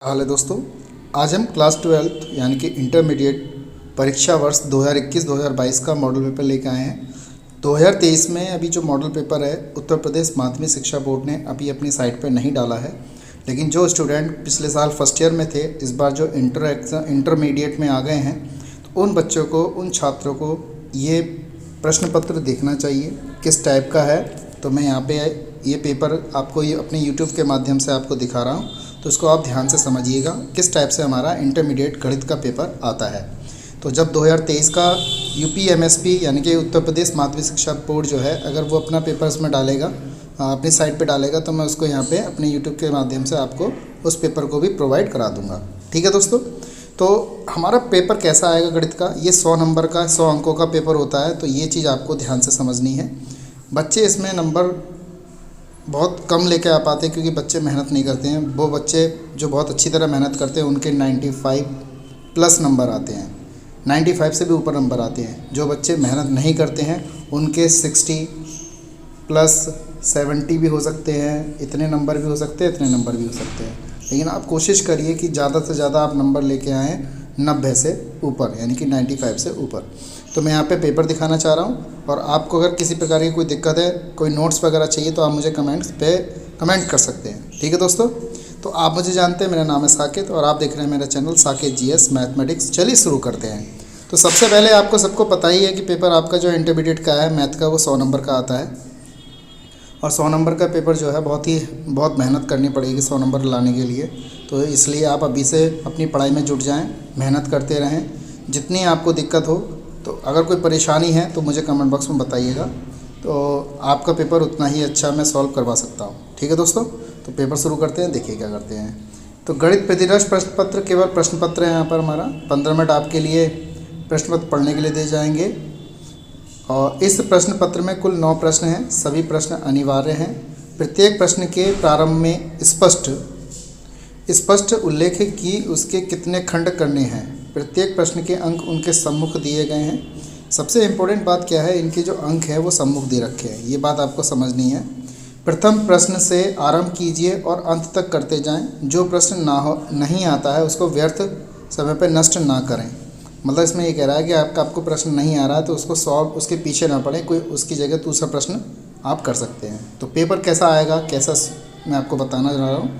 हाल है दोस्तों। आज हम क्लास 12 यानी कि इंटरमीडिएट परीक्षा वर्ष 2021-2022 का मॉडल पेपर लेकर आए हैं। 2023 में अभी जो मॉडल पेपर है उत्तर प्रदेश माध्यमिक शिक्षा बोर्ड ने अभी अपनी साइट पर नहीं डाला है, लेकिन जो स्टूडेंट पिछले साल फर्स्ट ईयर में थे इस बार जो इंटरमीडिएट में आ गए हैं तो उन बच्चों को, उन छात्रों को ये प्रश्न पत्र देखना चाहिए किस टाइप का है। तो मैं यहाँ पे ये पेपर आपको ये अपने यूट्यूब के माध्यम से आपको दिखा रहा हूँ, तो इसको आप ध्यान से समझिएगा किस टाइप से हमारा इंटरमीडिएट गणित का पेपर आता है। तो जब 2023 का यूपी एमएसपी यानी कि उत्तर प्रदेश माध्यमिक शिक्षा बोर्ड जो है अगर वो अपना पेपर इसमें डालेगा, अपनी साइट पे डालेगा, तो मैं उसको यहाँ पे अपने यूट्यूब के माध्यम से आपको उस पेपर को भी प्रोवाइड करा दूँगा। ठीक है दोस्तों, तो हमारा पेपर कैसा आएगा गणित का, ये 100 नंबर का 100 अंकों का पेपर होता है। तो ये चीज़ आपको ध्यान से समझनी है। बच्चे इसमें नंबर बहुत कम लेके आ पाते हैं क्योंकि बच्चे मेहनत नहीं करते हैं। वो बच्चे जो बहुत अच्छी तरह मेहनत करते हैं उनके 95 प्लस नंबर आते हैं, 95 से भी ऊपर नंबर आते हैं। जो बच्चे मेहनत नहीं करते हैं उनके 60 प्लस 70 भी हो सकते हैं, इतने नंबर भी हो सकते हैं, इतने नंबर भी हो सकते हैं। लेकिन आप कोशिश करिए कि ज़्यादा से ज़्यादा आप नंबर लेके आएँ 90 से ऊपर यानी कि 95 से ऊपर। तो मैं यहाँ पे पेपर दिखाना चाह रहा हूँ, और आपको अगर किसी प्रकार की कोई दिक्कत है, कोई नोट्स वगैरह चाहिए तो आप मुझे कमेंट्स पे कमेंट कर सकते हैं। ठीक है दोस्तों, तो आप मुझे जानते हैं, मेरा नाम है साकेत और आप देख रहे हैं मेरा चैनल साकेत जीएस मैथमेटिक्स। चलिए शुरू करते हैं। तो सबसे पहले आपको सबको पता ही है कि पेपर आपका जो इंटरमीडिएट का है मैथ का वो 100 नंबर का आता है, और 100 नंबर का पेपर जो है बहुत मेहनत करनी पड़ेगी 100 नंबर लाने के लिए। तो इसलिए आप अभी से अपनी पढ़ाई में जुट जाएं, मेहनत करते रहें। जितनी आपको दिक्कत हो, तो अगर कोई परेशानी है तो मुझे कमेंट बॉक्स में बताइएगा, तो आपका पेपर उतना ही अच्छा मैं सॉल्व करवा सकता हूँ। ठीक है दोस्तों, तो पेपर शुरू करते हैं। देखिए क्या करते हैं। तो गणित प्रतिरक्ष प्रश्न पत्र, केवल प्रश्न पत्र है यहाँ पर हमारा। 15 मिनट आपके लिए प्रश्न पत्र पढ़ने के लिए दे जाएंगे, और इस प्रश्न पत्र में कुल 9 प्रश्न हैं। सभी प्रश्न अनिवार्य हैं। प्रत्येक प्रश्न के प्रारंभ में स्पष्ट उल्लेख कि उसके कितने खंड करने हैं। प्रत्येक प्रश्न के अंक उनके सम्मुख दिए गए हैं। सबसे इम्पोर्टेंट बात क्या है, इनके जो अंक है वो सम्मुख दे रखे हैं, ये बात आपको समझनी है। प्रथम प्रश्न से आरंभ कीजिए और अंत तक करते जाएं। जो प्रश्न नहीं आता है उसको व्यर्थ समय पर नष्ट ना करें। मतलब इसमें ये कह रहा है कि आपको प्रश्न नहीं आ रहा है तो उसको सॉल्व, उसके पीछे ना पड़े, कोई उसकी जगह दूसरा प्रश्न आप कर सकते हैं। तो पेपर कैसा आएगा, कैसा, मैं आपको बताना चाह रहा हूँ।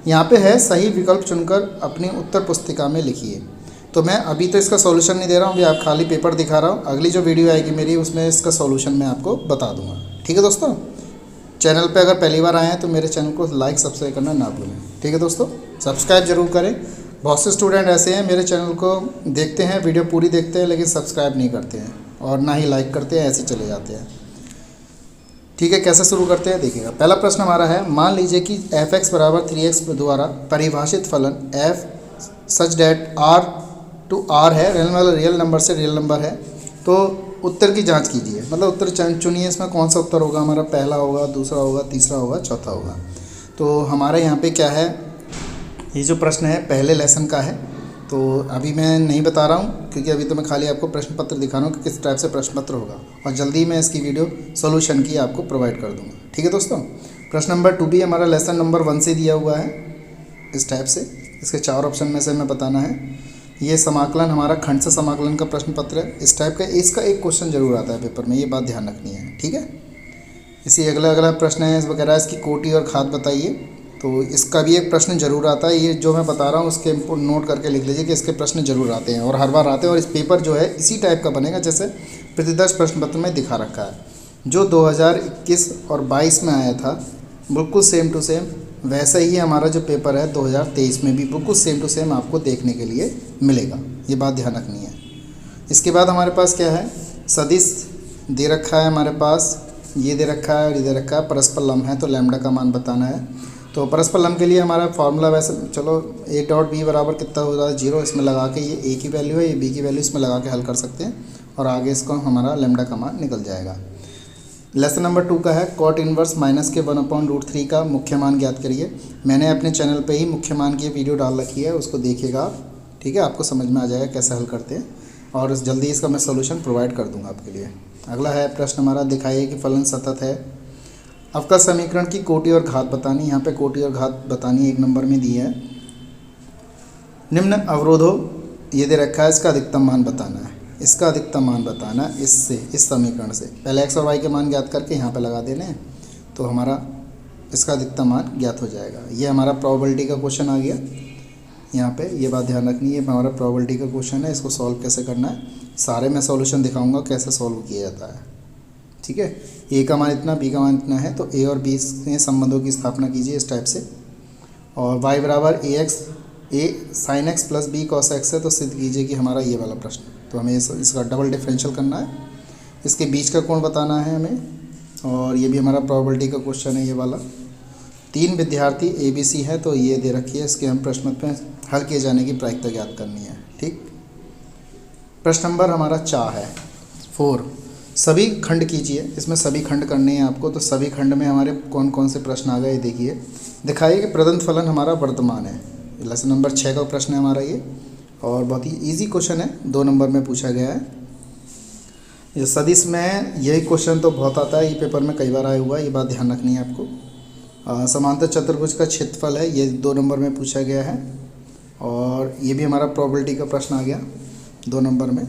यहाँ पे है सही विकल्प चुनकर अपनी उत्तर पुस्तिका में लिखिए। तो मैं अभी तो इसका सॉल्यूशन नहीं दे रहा हूँ, अभी आप खाली पेपर दिखा रहा हूँ। अगली जो वीडियो आएगी मेरी उसमें इसका सॉल्यूशन मैं आपको बता दूँगा। ठीक है दोस्तों, चैनल पे अगर पहली बार आए हैं तो मेरे चैनल को लाइक सब्सक्राइब करना ना भूलें। ठीक है दोस्तों, सब्सक्राइब जरूर करें। बहुत से स्टूडेंट ऐसे हैं मेरे चैनल को देखते हैं, वीडियो पूरी देखते हैं, लेकिन सब्सक्राइब नहीं करते हैं और ना ही लाइक करते हैं, ऐसे चले जाते हैं। ठीक है, कैसे शुरू करते हैं देखिएगा। पहला प्रश्न हमारा है, मान लीजिए कि f(x) = 3x द्वारा परिभाषित फलन f such that r to r है, रियल नंबर से रियल नंबर है, तो उत्तर की जांच कीजिए। मतलब उत्तर चुनिए, इसमें कौन सा उत्तर होगा हमारा, पहला होगा, दूसरा होगा, तीसरा होगा, चौथा होगा। तो हमारे यहाँ पे क्या है, ये जो प्रश्न है पहले लेसन का है। तो अभी मैं नहीं बता रहा हूँ क्योंकि अभी तो मैं खाली आपको प्रश्न पत्र दिखा रहा हूँ कि किस टाइप से प्रश्न पत्र होगा, और जल्दी मैं इसकी वीडियो सॉल्यूशन की आपको प्रोवाइड कर दूँगा। ठीक है दोस्तों, प्रश्न नंबर 2 भी हमारा लेसन नंबर 1 से दिया हुआ है इस टाइप से। इसके 4 ऑप्शन में से मैं बताना है। ये समाकलन हमारा खंड से समाकलन का प्रश्न पत्र है इस टाइप का। इसका एक क्वेश्चन जरूर आता है पेपर में, ये बात ध्यान रखनी है। ठीक है, इसी अगला प्रश्न है वगैरह, इसकी कोटि और खाद बताइए। तो इसका भी एक प्रश्न जरूर आता है। ये जो मैं बता रहा हूँ उसके नोट करके लिख लीजिए कि इसके प्रश्न जरूर आते हैं और हर बार आते हैं, और इस पेपर जो है इसी टाइप का बनेगा जैसे प्रतिदर्श प्रश्न पत्र में दिखा रखा है। जो 2021 और 22 में आया था बिल्कुल सेम टू सेम, वैसा ही हमारा जो पेपर है 2023 में भी बिल्कुल सेम टू सेम आपको देखने के लिए मिलेगा। ये बात ध्यान रखनी है। इसके बाद हमारे पास क्या है, सदिश दे रखा है हमारे पास, ये दे रखा है और ये दे रखा है। परस्पर लंब है तो लैम्डा का मान बताना है। तो परस्पर लंब के लिए हमारा फार्मूला वैसे, चलो a डॉट b बराबर कितना हो रहा है 0, इसमें लगा के ये a की वैल्यू है, ये b की वैल्यू इसमें लगा के हल कर सकते हैं, और आगे इसको हमारा लैम्डा का मान निकल जाएगा। लेसन नंबर 2 का है, कॉट इनवर्स माइनस के 1/√3 का मुख्य मान ज्ञात करिए। मैंने अपने चैनल पे ही मुख्य मान की वीडियो डाल रखी है, उसको देखिएगा आप। ठीक है, आपको समझ में आ जाएगा कैसे हल करते हैं, और जल्दी इसका मैं सोल्यूशन प्रोवाइड कर दूंगा आपके लिए। अगला है प्रश्न हमारा, दिखाइए कि फलन सतत है। अवकल समीकरण की कोटि और घात बतानी। यहाँ पे कोटि और घात बतानी 1 नंबर में दी है। निम्न अवरोधों ये दे रखा है, इसका अधिकतम मान बताना है। इसका अधिकतम मान बताना इससे, इस समीकरण से। पहले x और y के मान ज्ञात करके यहाँ पे लगा देने हैं तो हमारा इसका अधिकतम मान ज्ञात हो जाएगा। ये हमारा प्रोबेबिलिटी का क्वेश्चन आ गया। यहाँ पे ये बात ध्यान रखनी है, हमारा प्रोबेबिलिटी का क्वेश्चन है। इसको सॉल्व कैसे करना है, सारे मैं सॉल्यूशन दिखाऊंगा कैसे सॉल्व किया जाता है। ठीक है, ए का मान इतना, बी का मान इतना है, तो ए और बी में संबंधों की स्थापना कीजिए इस टाइप से। और y बराबर A sine X plus B cos X है, तो सिद्ध कीजिए कि हमारा ये वाला प्रश्न। तो हमें इसका डबल डिफरेंशियल करना है, इसके बीच का कोण बताना है हमें। और ये भी हमारा प्रोबेबिलिटी का क्वेश्चन है ये वाला। 3 विद्यार्थी ABC है, तो ये दे रखी है, इसके हम प्रश्न में हल किए जाने की प्रायिकता ज्ञात करनी है। ठीक, प्रश्न नंबर हमारा 4 सभी खंड कीजिए। इसमें सभी खंड करने हैं आपको, तो सभी खंड में हमारे कौन कौन से प्रश्न आ गए देखिए। दिखाइए कि प्रदत्त फलन हमारा वर्तमान है। लेसन नंबर 6 का प्रश्न है हमारा ये, और बहुत ही इजी क्वेश्चन है, 2 नंबर में पूछा गया है। ये सदिश में यही क्वेश्चन तो बहुत आता है, ये पेपर में कई बार आया हुआ है, ये बात ध्यान रखनी है आपको। समांतर चतुर्भुज का क्षेत्रफल है, ये 2 नंबर में पूछा गया है। और ये भी हमारा प्रोबेबिलिटी का प्रश्न आ गया 2 नंबर में।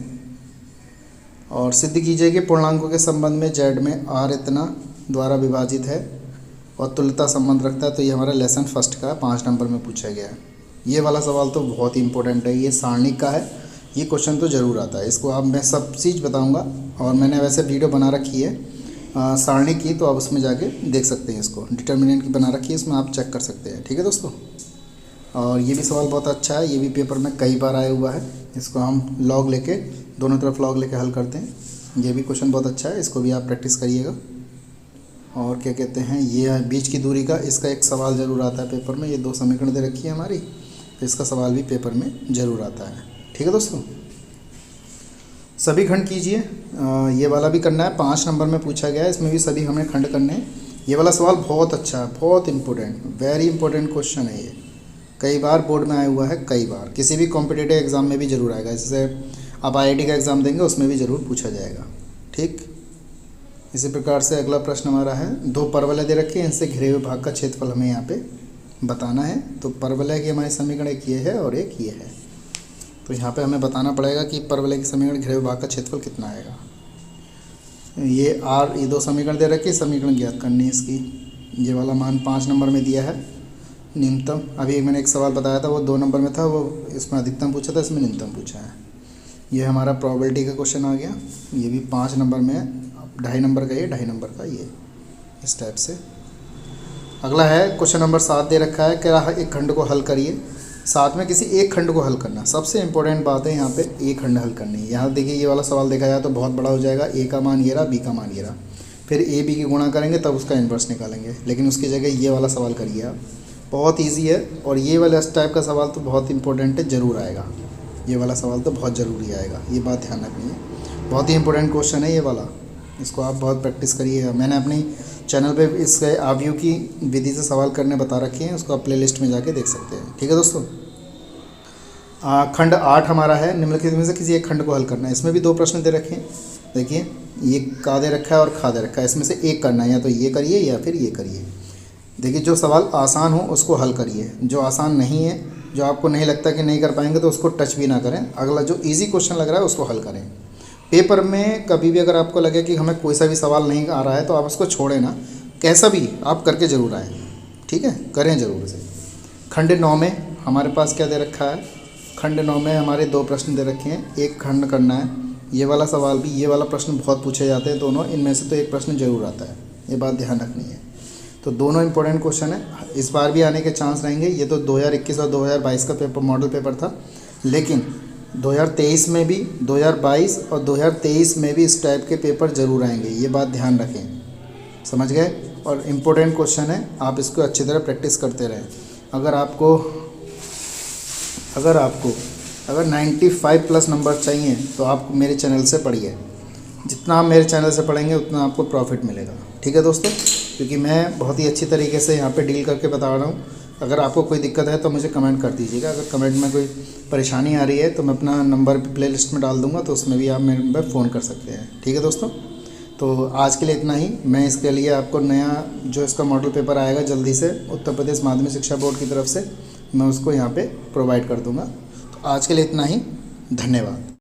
और सिद्ध कीजिए कि पूर्णांकों के संबंध में z में r इतना द्वारा विभाजित है और तुल्यता संबंध रखता है, तो ये हमारा लेसन फर्स्ट का 5 नंबर में पूछा गया है। ये वाला सवाल तो बहुत ही इंपॉर्टेंट है, ये सारणिक का है, ये क्वेश्चन तो ज़रूर आता है। इसको आप मैं सब चीज़ बताऊंगा, और मैंने वैसे वीडियो बना रखी है सारणिक की, तो आप उसमें जाके देख सकते हैं। इसको डिटर्मिनेंट की बना रखी है, इसमें आप चेक कर सकते हैं। ठीक है दोस्तों, और ये भी सवाल बहुत अच्छा है, ये भी पेपर में कई बार आया हुआ है। इसको हम लॉग लेके, दोनों तरफ लॉग लेके हल करते हैं। ये भी क्वेश्चन बहुत अच्छा है, इसको भी आप प्रैक्टिस करिएगा। और क्या कहते हैं, ये बीच की दूरी का, इसका एक सवाल ज़रूर आता है पेपर में। ये 2 समीकरण दे रखी है हमारी, तो इसका सवाल भी पेपर में ज़रूर आता है। ठीक है दोस्तों, सभी खंड कीजिए। ये वाला भी करना है, 5 नंबर में पूछा गया है, इसमें भी सभी हमें खंड करने हैं। ये वाला सवाल बहुत अच्छा है, बहुत इंपॉर्टेंट, वेरी इंपॉर्टेंट क्वेश्चन है ये। कई बार बोर्ड में आया हुआ है, कई बार किसी भी कॉम्पिटिटिव एग्ज़ाम में भी ज़रूर आएगा। जैसे आप IIT का एग्ज़ाम देंगे, उसमें भी ज़रूर पूछा जाएगा। ठीक, इसी प्रकार से अगला प्रश्न हमारा है, 2 परवलय दे रखे हैं, इनसे घिरे हुए भाग का क्षेत्रफल हमें यहाँ पे बताना है। तो परवलय की हमारी समीकरण एक ये है और एक ये है, तो यहाँ पे हमें बताना पड़ेगा कि परवलय की समीकरण घिरे हुए भाग का क्षेत्रफल कितना आएगा। ये 2 समीकरण दे रखे, समीकरण ज्ञात करनी है इसकी। ये वाला मान 5 नंबर में दिया है न्यूनतम। अभी मैंने एक सवाल बताया था, वो 2 नंबर में था, वो इसमें अधिकतम पूछा था, इसमें न्यूनतम पूछा है। ये हमारा प्रोबेबिलिटी का क्वेश्चन आ गया, ये भी 5 नंबर में है, 2.5 नंबर का ये, 2.5 नंबर का ये, इस टाइप से। अगला है क्वेश्चन नंबर 7 दे रखा है, क्या एक खंड को हल करिए। 7 में किसी एक खंड को हल करना, सबसे इंपॉर्टेंट बात है यहाँ पे, एक खंड हल करनी है। यहाँ देखिए ये वाला सवाल देखा जाए तो बहुत बड़ा हो जाएगा। ए का मान ये रहा, बी का मान ये रहा, फिर ए बी की गुणा करेंगे तब उसका इन्वर्स निकालेंगे, लेकिन उसकी जगह ये वाला सवाल करिए आप, बहुत ईजी है। और ये वाला इस टाइप का सवाल तो बहुत इंपॉर्टेंट है, ज़रूर आएगा। ये वाला सवाल तो बहुत ज़रूरी आएगा, ये बात ध्यान रखनी है, बहुत ही इंपॉर्टेंट क्वेश्चन है ये वाला। इसको आप बहुत प्रैक्टिस करिए। मैंने अपनी चैनल पे इसके आव्यू की विधि से सवाल करने बता रखे हैं, उसको आप प्ले लिस्ट में जाके देख सकते हैं। ठीक है दोस्तों, खंड 8 हमारा है, निम्नलिखित में से किसी एक खंड को हल करना है। इसमें भी 2 प्रश्न दे रखे हैं, देखिए ये का दे रखा है और खा दे रखा है, इसमें से एक करना है, या तो ये करिए या फिर ये करिए। देखिए जो सवाल आसान हो उसको हल करिए, जो आसान नहीं है, जो आपको नहीं लगता कि नहीं कर पाएंगे, तो उसको टच भी ना करें। अगला जो इजी क्वेश्चन लग रहा है उसको हल करें। पेपर में कभी भी अगर आपको लगे कि हमें कोई सा भी सवाल नहीं आ रहा है, तो आप उसको छोड़ें ना, कैसा भी आप करके ज़रूर आएँ। ठीक है, करें ज़रूर इसे। खंड 9 में हमारे पास क्या दे रखा है, खंड 9 में हमारे 2 प्रश्न दे रखे हैं, एक खंड करना है। ये वाला सवाल भी, ये वाला प्रश्न बहुत पूछे जाते हैं दोनों, इनमें से तो एक प्रश्न ज़रूर आता है, ये बात ध्यान रखनी है। तो दोनों इंपॉर्टेंट क्वेश्चन है, इस बार भी आने के चांस रहेंगे। ये तो 2021 और 2022 का पेपर मॉडल पेपर था, लेकिन 2023 में भी, 2022 और 2023 में भी इस टाइप के पेपर ज़रूर आएंगे, ये बात ध्यान रखें, समझ गए। और इम्पोर्टेंट क्वेश्चन है, आप इसको अच्छी तरह प्रैक्टिस करते रहें। अगर 95 प्लस नंबर चाहिए तो आप मेरे चैनल से पढ़िए, जितना आप मेरे चैनल से पढ़ेंगे उतना आपको प्रॉफिट मिलेगा। ठीक है दोस्तों, क्योंकि मैं बहुत ही अच्छी तरीके से यहाँ पे डील करके बता रहा हूँ। अगर आपको कोई दिक्कत है तो मुझे कमेंट कर दीजिएगा। अगर कमेंट में कोई परेशानी आ रही है तो मैं अपना नंबर प्ले लिस्ट में डाल दूँगा, तो उसमें भी आप मेरे नंबर फ़ोन कर सकते हैं। ठीक है दोस्तों, तो आज के लिए इतना ही। मैं इसके लिए आपको नया जो इसका मॉडल पेपर आएगा जल्दी से उत्तर प्रदेश माध्यमिक शिक्षा बोर्ड की तरफ से, मैं उसको यहाँ पे प्रोवाइड कर दूँगा। आज के लिए इतना ही। धन्यवाद।